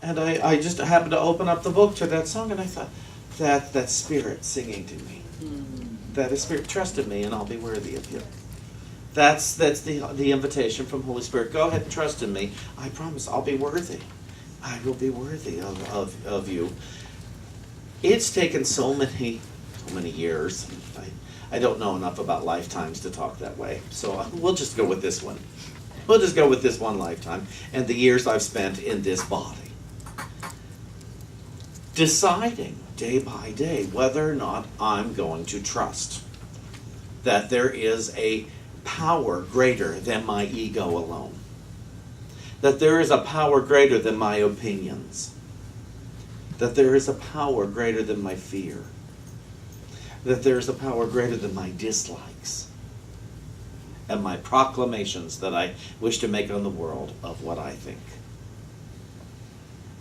And I just happened to open up the book to that song, and I thought, that Spirit singing to me. That is Spirit, trust in me, and I'll be worthy of you. That's the invitation from Holy Spirit. Go ahead and trust in me. I promise I'll be worthy. I will be worthy of you. It's taken so many years. I don't know enough about lifetimes to talk that way. So we'll just go with this one. We'll just go with this one lifetime and the years I've spent in this body. Deciding day by day whether or not I'm going to trust that there is a power greater than my ego alone. That there is a power greater than my opinions. That there is a power greater than my fear. That there is a power greater than my dislikes and my proclamations that I wish to make on the world of what I think.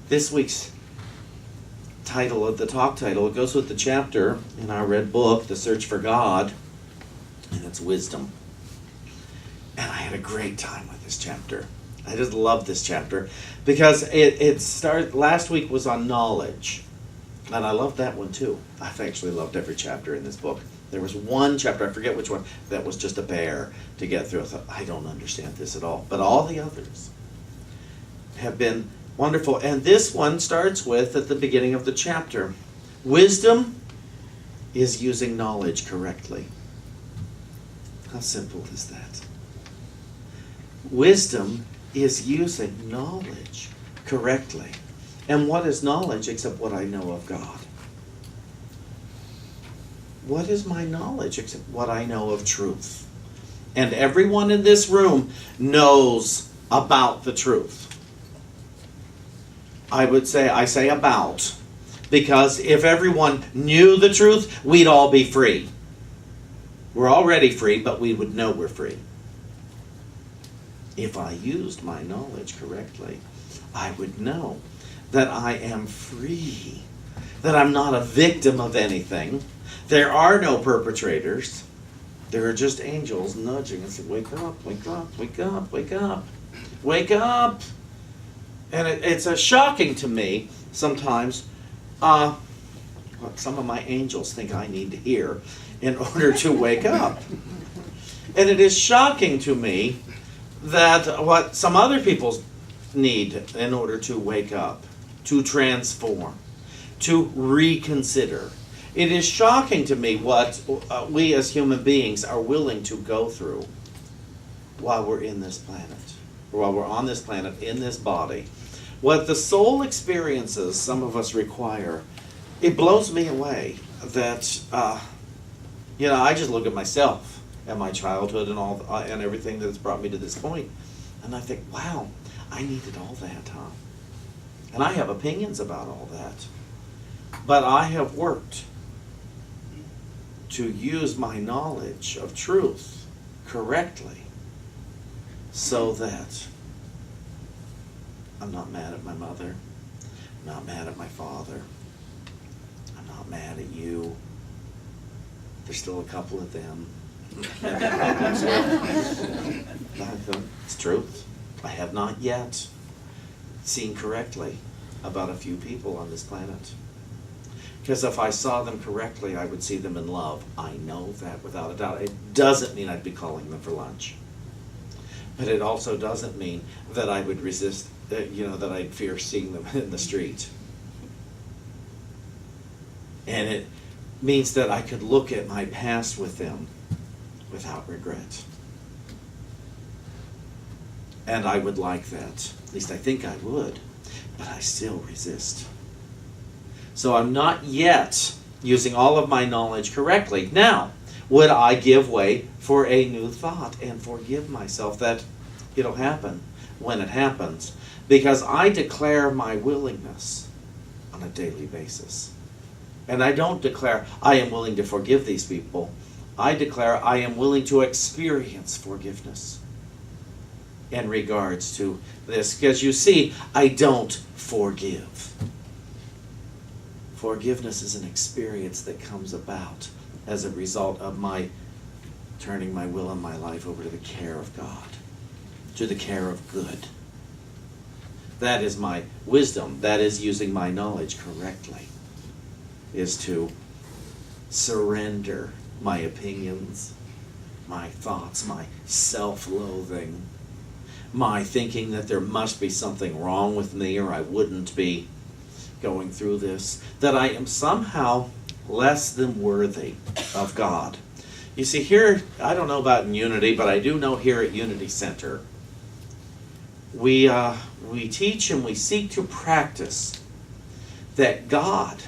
This week's title of the talk title, it goes with the chapter in our red book, The Search for God, and it's wisdom. And I had a great time with this chapter. I just love this chapter because it started, last week was on knowledge. And I loved that one too. I've actually loved every chapter in this book. There was one chapter, I forget which one, that was just a bear to get through. I thought, I don't understand this at all. But all the others have been wonderful. And this one starts with, at the beginning of the chapter, wisdom is using knowledge correctly. How simple is that? Wisdom is using knowledge correctly. And what is knowledge except what I know of God? What is my knowledge except what I know of truth? And everyone in this room knows about the truth. I say about, because if everyone knew the truth, we'd all be free. We're already free, but we would know we're free. If I used my knowledge correctly, I would know that I am free, that I'm not a victim of anything. There are no perpetrators. There are just angels nudging and saying, wake up, wake up, wake up, wake up, wake up. And it's shocking to me sometimes what some of my angels think I need to hear in order to wake up. And it is shocking to me that what some other people need in order to wake up, to transform, to reconsider. It is shocking to me what we as human beings are willing to go through while we're in this planet, or while we're on this planet, in this body. What the soul experiences some of us require, it blows me away that, I just look at myself and my childhood and all and everything that's brought me to this point, and I think, wow, I needed all that, huh? And I have opinions about all that. But I have worked to use my knowledge of truth correctly so that I'm not mad at my mother, I'm not mad at my father, I'm not mad at you. There's still a couple of them. It's truth. I have not yet seen correctly about a few people on this planet. Because if I saw them correctly, I would see them in love. I know that without a doubt. It doesn't mean I'd be calling them for lunch. But it also doesn't mean that I would resist, that I'd fear seeing them in the street. And it means that I could look at my past with them without regret. And I would like that. At least I think I would. But I still resist. So I'm not yet using all of my knowledge correctly. Now, would I give way for a new thought and forgive myself that it'll happen when it happens? Because I declare my willingness on a daily basis. And I don't declare I am willing to forgive these people. I declare I am willing to experience forgiveness in regards to this. Because you see, I don't forgive. Forgiveness is an experience that comes about as a result of my turning my will and my life over to the care of God, to the care of good. That is my wisdom. That is using my knowledge correctly. Is to surrender my opinions, my thoughts, my self-loathing, my thinking that there must be something wrong with me or I wouldn't be going through this, that I am somehow less than worthy of God. You see, here, I don't know about in Unity, but I do know here at Unity Center, we teach and we seek to practice that God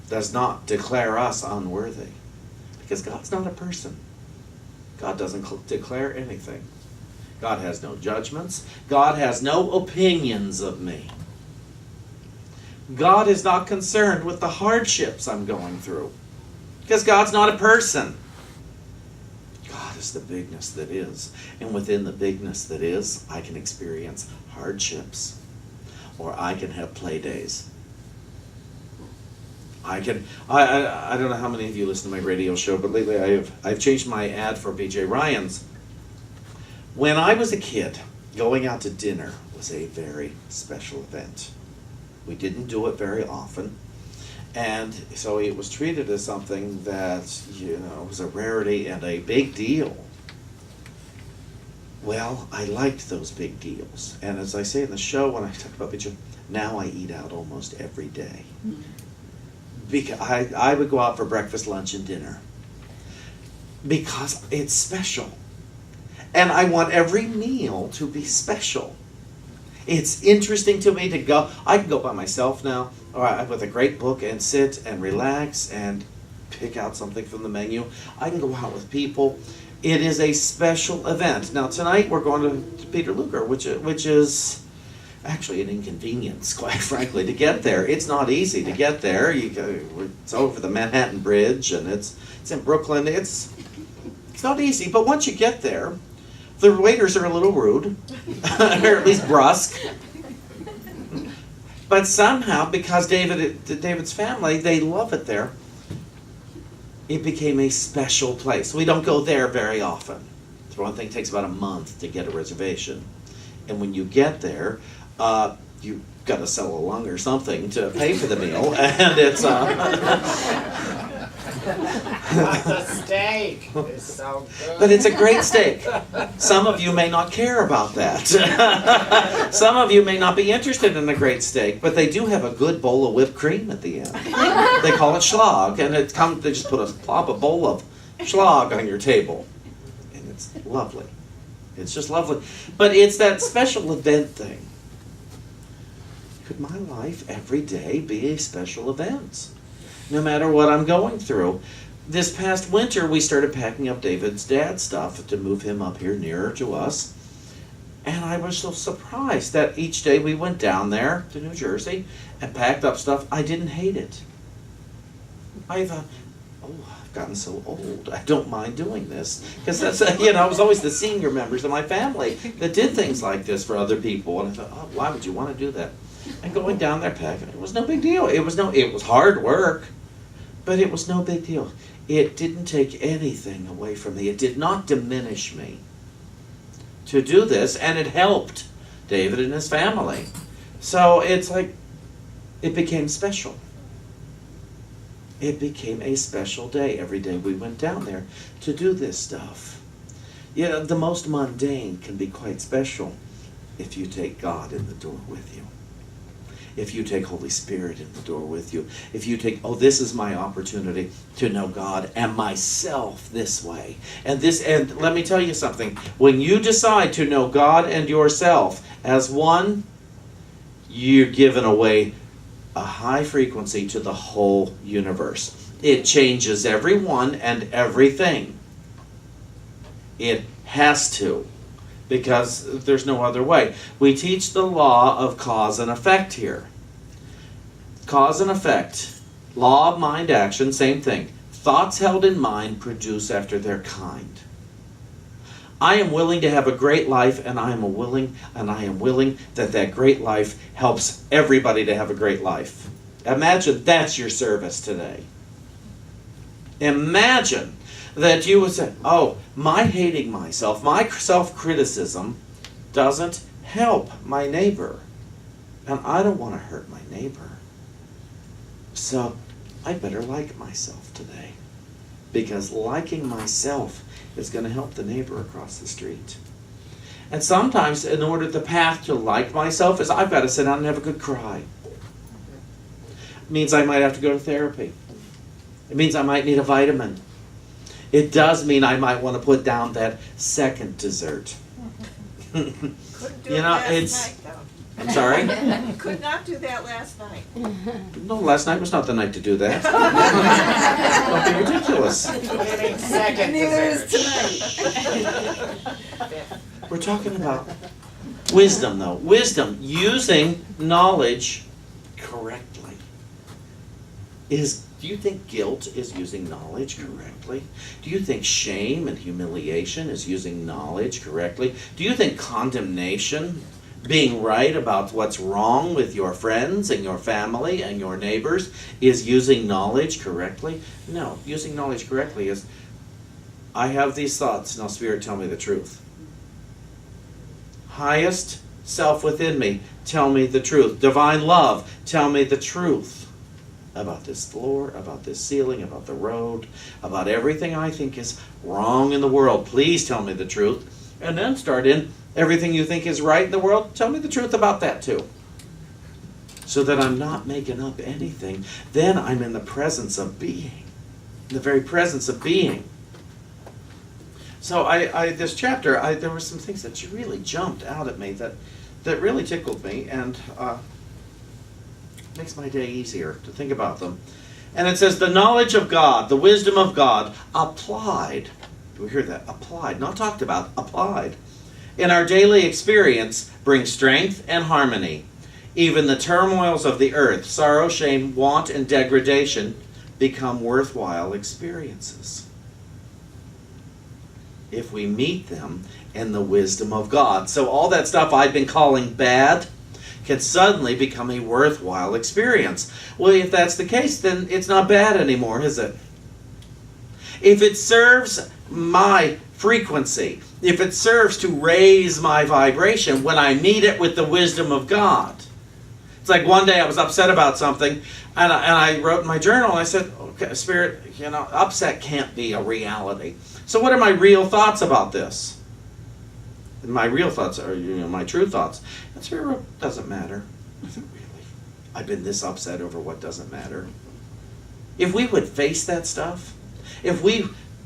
does not declare us unworthy, because God's not a person. God doesn't declare anything. God has no judgments. God has no opinions of me. God is not concerned with the hardships I'm going through, because God's not a person. God is the bigness that is. And within the bigness that is, I can experience hardships, or I can have play days. I don't know how many of you listen to my radio show, but lately I've changed my ad for BJ Ryan's. When I was a kid, going out to dinner was a very special event. We didn't do it very often, and so it was treated as something that, was a rarity and a big deal. Well, I liked those big deals, and as I say in the show when I talk about BJ, now I eat out almost every day. Because I would go out for breakfast, lunch, and dinner because it's special. And I want every meal to be special. It's interesting to me to go. I can go by myself now, or with a great book and sit and relax and pick out something from the menu. I can go out with people. It is a special event. Now tonight we're going to Peter Luger, which is actually an inconvenience, quite frankly, to get there. It's not easy to get there. It's over the Manhattan Bridge, and it's in Brooklyn. It's not easy, but once you get there, the waiters are a little rude, or at least brusque. But somehow, because David's family, they love it there, it became a special place. We don't go there very often. For one thing, it takes about a month to get a reservation. And when you get there, you've got to sell a lung or something to pay for the meal, and it's the steak is so good. But it's a great steak. Some of you may not care about that. Some of you may not be interested in a great steak, but they do have a good bowl of whipped cream at the end. They call it schlag, and they just plop a bowl of schlag on your table, and it's lovely. It's just lovely. But it's that special event thing. Could my life every day be a special event? No matter what I'm going through. This past winter, we started packing up David's dad's stuff to move him up here nearer to us. And I was so surprised that each day we went down there to New Jersey and packed up stuff. I didn't hate it. I thought, I've gotten so old. I don't mind doing this. Because that's, it was always the senior members of my family that did things like this for other people. And I thought, why would you want to do that? And going down there packing, it was no big deal. It was hard work, but it was no big deal. It didn't take anything away from me. It did not diminish me to do this, and it helped David and his family. So it's like, it became special. It became a special day every day we went down there to do this stuff. The most mundane can be quite special if you take God in the door with you. If you take Holy Spirit in the door with you. If you take, this is my opportunity to know God and myself this way. And let me tell you something. When you decide to know God and yourself as one, you're giving away a high frequency to the whole universe. It changes everyone and everything. It has to. Because there's no other way. We teach the law of cause and effect here. Cause and effect. Law of mind action, same thing. Thoughts held in mind produce after their kind. I am willing to have a great life, and I am willing that great life helps everybody to have a great life. Imagine that's your service today. Imagine that you would say, my hating myself, my self-criticism doesn't help my neighbor. And I don't want to hurt my neighbor. So I better like myself today. Because liking myself is going to help the neighbor across the street. And sometimes, in order, the path to like myself is I've got to sit down and have a good cry. It means I might have to go to therapy. It means I might need a vitamin. It does mean I might want to put down that second dessert. Couldn't do You it know, last it's- night, though. I'm sorry? Could not do that last night. No, last night was not the night to do that. Don't be ridiculous. Getting second Neither is dessert. tonight. We're talking about wisdom, though. Wisdom, using knowledge correctly. Do you think guilt is using knowledge correctly? Do you think shame and humiliation is using knowledge correctly? Do you think condemnation, being right about what's wrong with your friends and your family and your neighbors, is using knowledge correctly? No, using knowledge correctly is, I have these thoughts, now Spirit, tell me the truth. Highest self within me, tell me the truth. Divine love, tell me the truth about this floor, about this ceiling, about the road, about everything I think is wrong in the world. Please tell me the truth. And then start in everything you think is right in the world. Tell me the truth about that too. So that I'm not making up anything. Then I'm in the presence of being. The very presence of being. So this chapter, there were some things that really jumped out at me that really tickled me, and makes my day easier to think about them. And it says, the knowledge of God, the wisdom of God, applied. Do we hear that? Applied. Not talked about, applied. In our daily experience brings strength and harmony. Even the turmoils of the earth, sorrow, shame, want, and degradation become worthwhile experiences if we meet them in the wisdom of God. So all that stuff I've been calling bad can suddenly become a worthwhile experience. Well, if that's the case, then it's not bad anymore, is it? If it serves my frequency, if it serves to raise my vibration when I meet it with the wisdom of God. It's like one day I was upset about something, and I wrote in my journal, and I said, okay, Spirit, upset can't be a reality. So what are my real thoughts about this? My real thoughts are, my true thoughts. And Spirit wrote, doesn't matter. I said, really? I've been this upset over what doesn't matter. If we would face that stuff,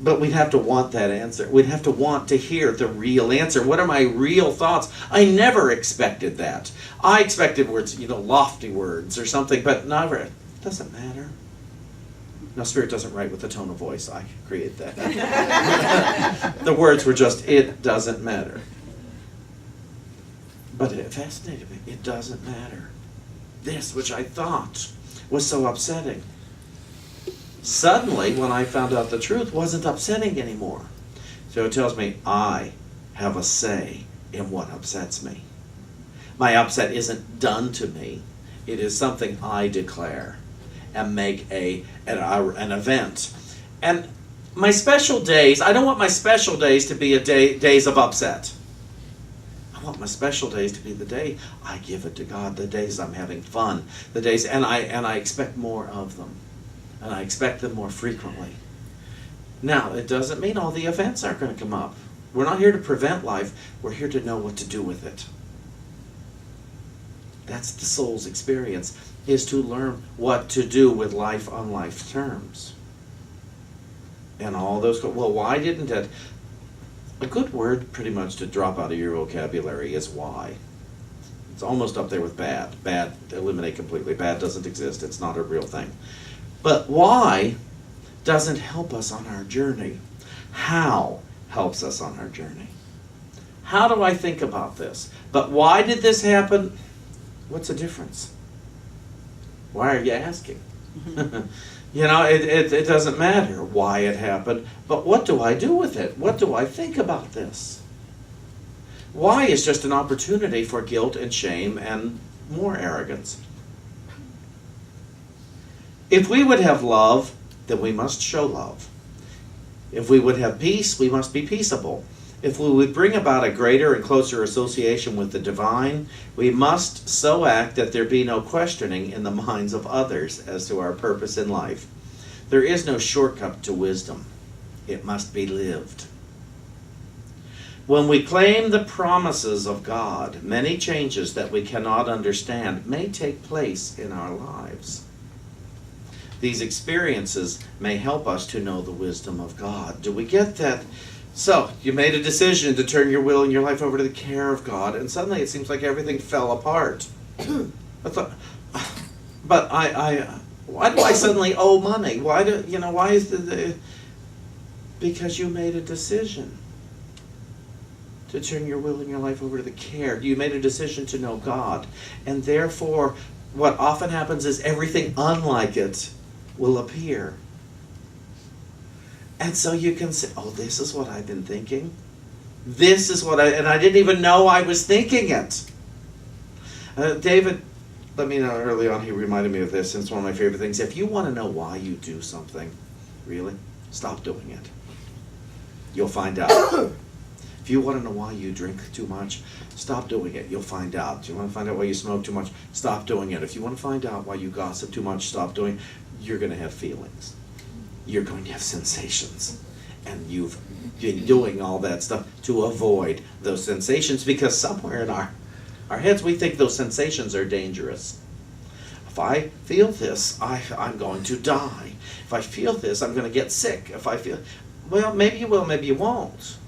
but we'd have to want that answer. We'd have to want to hear the real answer. What are my real thoughts? I never expected that. I expected words, lofty words or something, but never. It doesn't matter. No, Spirit doesn't write with a tone of voice. I create that. The words were just, it doesn't matter. But it fascinated me. It doesn't matter. This, which I thought was so upsetting, suddenly, when I found out the truth, wasn't upsetting anymore. So it tells me I have a say in what upsets me. My upset isn't done to me. It is something I declare and make an event. And my special days, I don't want my special days to be days of upset. I want my special days to be the day I give it to God, the days I'm having fun, the days, and I expect more of them. And I expect them more frequently. Now, it doesn't mean all the events aren't going to come up. We're not here to prevent life. We're here to know what to do with it. That's the soul's experience, is to learn what to do with life on life's terms. And all those, well, why didn't it? A good word pretty much to drop out of your vocabulary is why. It's almost up there with bad. Bad, eliminate completely. Bad doesn't exist. It's not a real thing. But why doesn't help us on our journey. How helps us on our journey. How do I think about this? But why did this happen? What's the difference? Why are you asking? It doesn't matter why it happened, but what do I do with it? What do I think about this? Why is just an opportunity for guilt and shame and more arrogance. If we would have love, then we must show love. If we would have peace, we must be peaceable. If we would bring about a greater and closer association with the divine, we must so act that there be no questioning in the minds of others as to our purpose in life. There is no shortcut to wisdom. It must be lived. When we claim the promises of God, many changes that we cannot understand may take place in our lives. These experiences may help us to know the wisdom of God. Do we get that? So, you made a decision to turn your will and your life over to the care of God, and suddenly it seems like everything fell apart. I thought, but why do I suddenly owe money? Why is because you made a decision to turn your will and your life over to the care. You made a decision to know God. And therefore, what often happens is everything unlike it will appear. And so you can say, oh, this is what I've been thinking. This is what and I didn't even know I was thinking it. David, let me know early on, he reminded me of this, and it's one of my favorite things. If you want to know why you do something, really, stop doing it. You'll find out. If you want to know why you drink too much, stop doing it. You'll find out. If you want to find out why you smoke too much, stop doing it. If you want to find out why you gossip too much, stop doing it. You're going to have feelings. You're going to have sensations. And you've been doing all that stuff to avoid those sensations, because somewhere in our heads we think those sensations are dangerous. If I feel this, I'm going to die. If I feel this, I'm going to get sick. If I feel, well, maybe you will, maybe you won't.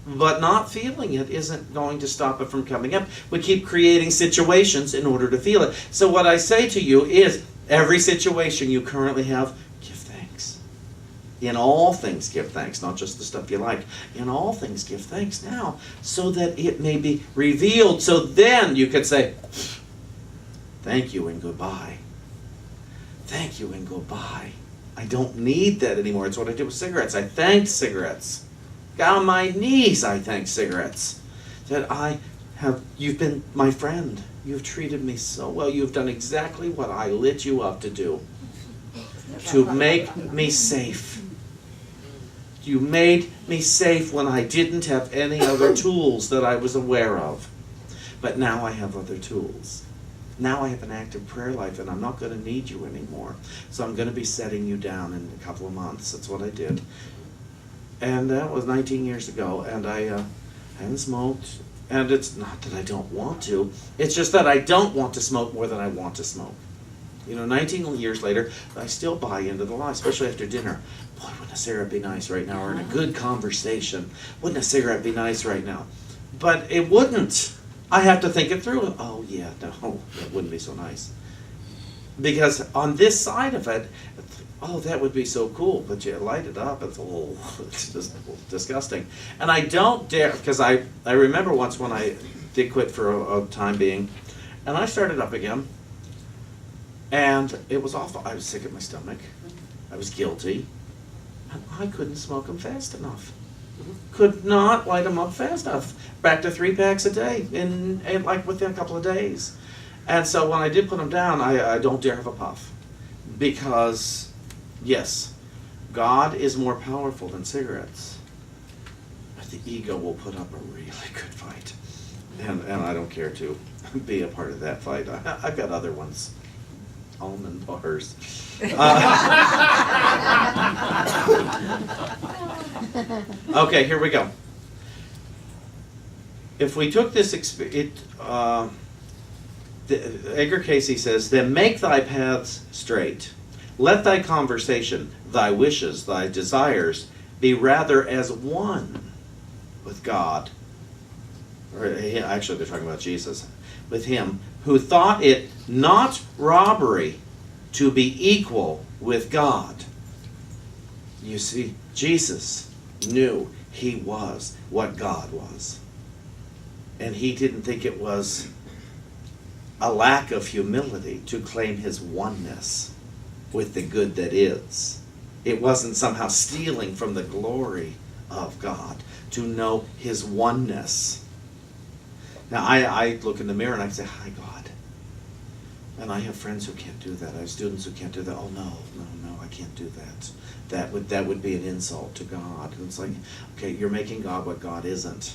But not feeling it isn't going to stop it from coming up. We keep creating situations in order to feel it. So what I say to you is, every situation you currently have, give thanks. In all things give thanks, not just the stuff you like. In all things give thanks now, so that it may be revealed. So then you could say, thank you and goodbye. Thank you and goodbye. I don't need that anymore. It's what I did with cigarettes. I thanked cigarettes. Got on my knees, I thank cigarettes. That you've been my friend. You've treated me so well. You've done exactly what I lit you up to do. To make me safe. You made me safe when I didn't have any other tools that I was aware of. But now I have other tools. Now I have an active prayer life, and I'm not going to need you anymore. So I'm going to be setting you down in a couple of months. That's what I did. And that was 19 years ago, and I haven't smoked. And it's not that I don't want to. It's just that I don't want to smoke more than I want to smoke. 19 years later, I still buy into the lie, especially after dinner. Boy, wouldn't a cigarette be nice right now? Or in a good conversation, wouldn't a cigarette be nice right now? But it wouldn't. I have to think it through. Oh, yeah, no, it wouldn't be so nice. Because on this side of it, oh, that would be so cool, but you light it up, it's just disgusting. And I don't dare, because I remember once when I did quit for a time being, and I started up again, and it was awful. I was sick at my stomach, I was guilty, and I couldn't smoke them fast enough. Could not light them up fast enough. Back to 3 packs a day, in like within a couple of days. And so when I did put them down, I don't dare have a puff. Because, yes, God is more powerful than cigarettes. But the ego will put up a really good fight. And I don't care to be a part of that fight. I've got other ones. Almond bars. Okay, here we go. If we took this Edgar Casey says, then make thy paths straight. Let thy conversation, thy wishes, thy desires be rather as one with God. Or actually, they're talking about Jesus. With him, who thought it not robbery to be equal with God. You see, Jesus knew he was what God was. And he didn't think it was a lack of humility to claim his oneness with the good that is. It wasn't somehow stealing from the glory of God to know his oneness. Now, I look in the mirror and I say, hi, God. And I have friends who can't do that. I have students who can't do that. Oh no, I can't do that. That would be an insult to God. And it's like, okay, you're making God what God isn't.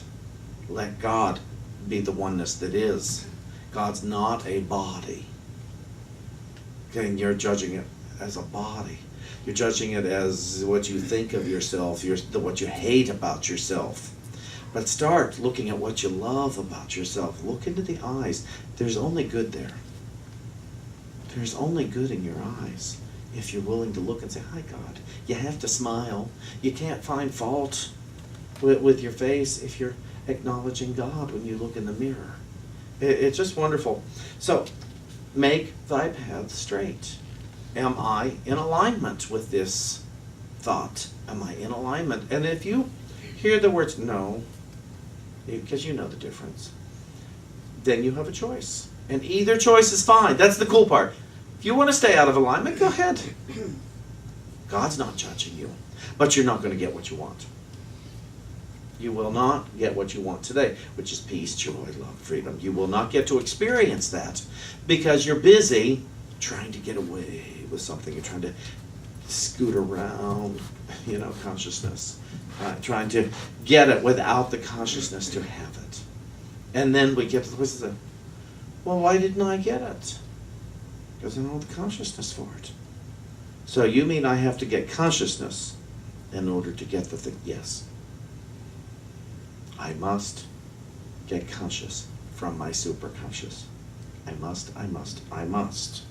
Let God be the oneness that is. God's not a body. Okay, and you're judging it as a body. You're judging it as what you think of yourself, what you hate about yourself. But start looking at what you love about yourself. Look into the eyes. There's only good there. There's only good in your eyes if you're willing to look and say, hi, God. You have to smile. You can't find fault with your face if you're acknowledging God when you look in the mirror. It's just wonderful. So, make thy path straight. Am I in alignment with this thought? Am I in alignment? And if you hear the words no, because you know the difference, then you have a choice. And either choice is fine. That's the cool part. If you want to stay out of alignment, go ahead. God's not judging you. But you're not going to get what you want. You will not get what you want today, which is peace, joy, love, freedom. You will not get to experience that because you're busy trying to get away with something. You're trying to scoot around, consciousness. Trying to get it without the consciousness to have it. And then we get to the place of, well, why didn't I get it? Because I don't have the consciousness for it. So you mean I have to get consciousness in order to get the thing? Yes. I must get conscious from my superconscious. I must.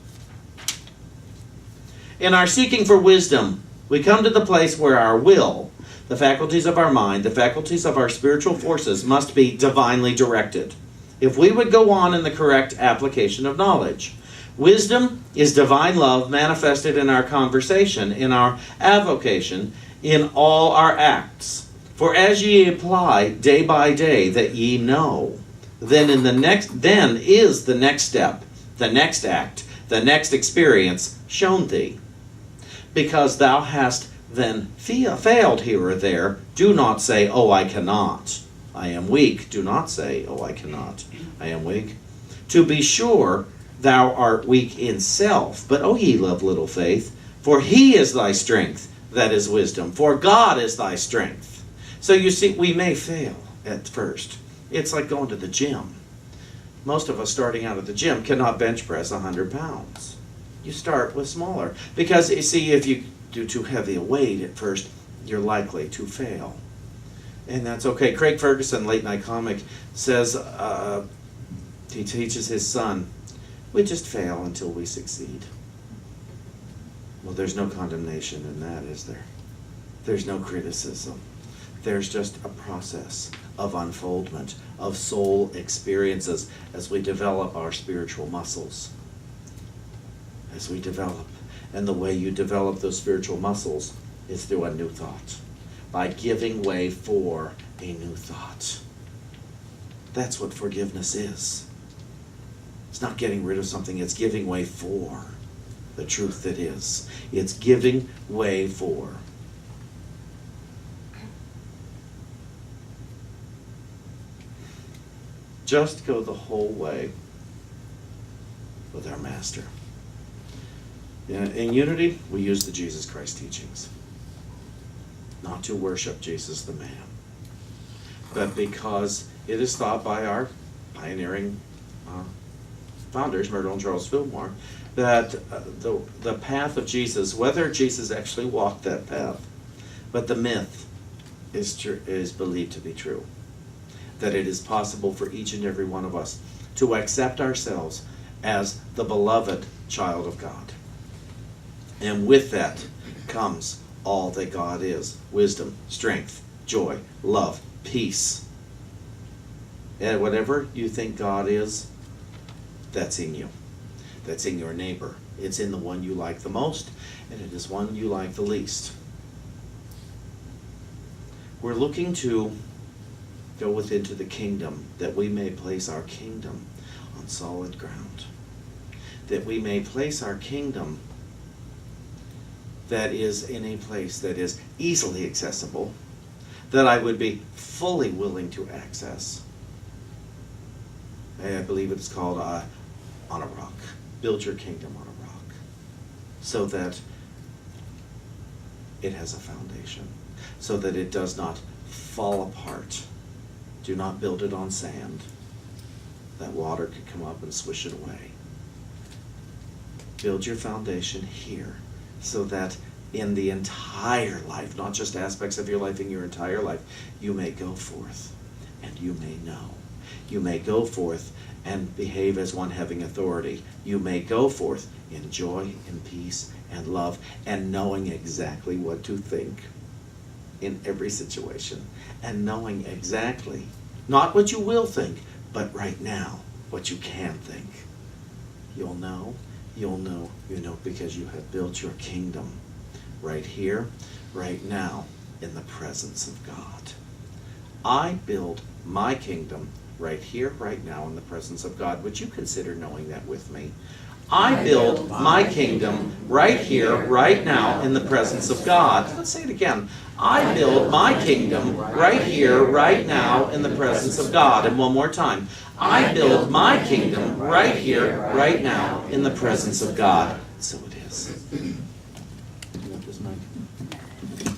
In our seeking for wisdom, we come to the place where our will, the faculties of our mind, the faculties of our spiritual forces must be divinely directed. If we would go on in the correct application of knowledge. Wisdom is divine love manifested in our conversation, in our avocation, in all our acts. For as ye apply day by day that ye know, then is the next step, the next act, the next experience shown thee. Because thou hast then failed here or there, do not say, oh, I cannot. I am weak. Do not say, oh, I cannot. I am weak. To be sure, thou art weak in self, but O ye of little faith, for he is thy strength, that is wisdom, for God is thy strength. So you see, we may fail at first. It's like going to the gym. Most of us starting out at the gym cannot bench press 100 pounds. You start with smaller. Because, you see, if you do too heavy a weight at first, you're likely to fail. And that's okay. Craig Ferguson, late night comic, says, he teaches his son, we just fail until we succeed. Well, there's no condemnation in that, is there? There's no criticism. There's just a process of unfoldment, of soul experiences as we develop our spiritual muscles. As we develop. And the way you develop those spiritual muscles is through a new thought. By giving way for a new thought. That's what forgiveness is. It's not getting rid of something, it's giving way for the truth that is. It's giving way for. Just go the whole way with our Master. In unity, we use the Jesus Christ teachings. Not to worship Jesus the man, but because it is thought by our pioneering founders, Myrtle and Charles Fillmore, that the path of Jesus, whether Jesus actually walked that path, but the myth is believed to be true. That it is possible for each and every one of us to accept ourselves as the beloved child of God. And with that comes all that God is. Wisdom, strength, joy, love, peace. And whatever you think God is, that's in you. That's in your neighbor. It's in the one you like the most, and it is one you like the least. We're looking to go within to the kingdom, that we may place our kingdom on solid ground. That we may place our kingdom that is in a place that is easily accessible, that I would be fully willing to access. I believe it's called On a Rock. build your kingdom on a rock so that it has a foundation, so that it does not fall apart. Do not build it on sand. That water could come up and swish it away. Build your foundation here so that in the entire life, not just aspects of your life, in your entire life, you may go forth and you may know. You may go forth and behave as one having authority. You may go forth in joy, in peace, and love, and knowing exactly what to think in every situation, and knowing exactly, not what you will think, but right now, what you can think. You'll know, you know, because you have built your kingdom right here, right now, in the presence of God. I build my kingdom right here, right now, in the presence of God. Would you consider knowing that with me? I build my kingdom right here, right now, in the presence of God. Let's say it again. I build my kingdom right here, right now, in the presence of God. And one more time. I build my kingdom right here, right now, in the presence of God. So it is. You want this mic?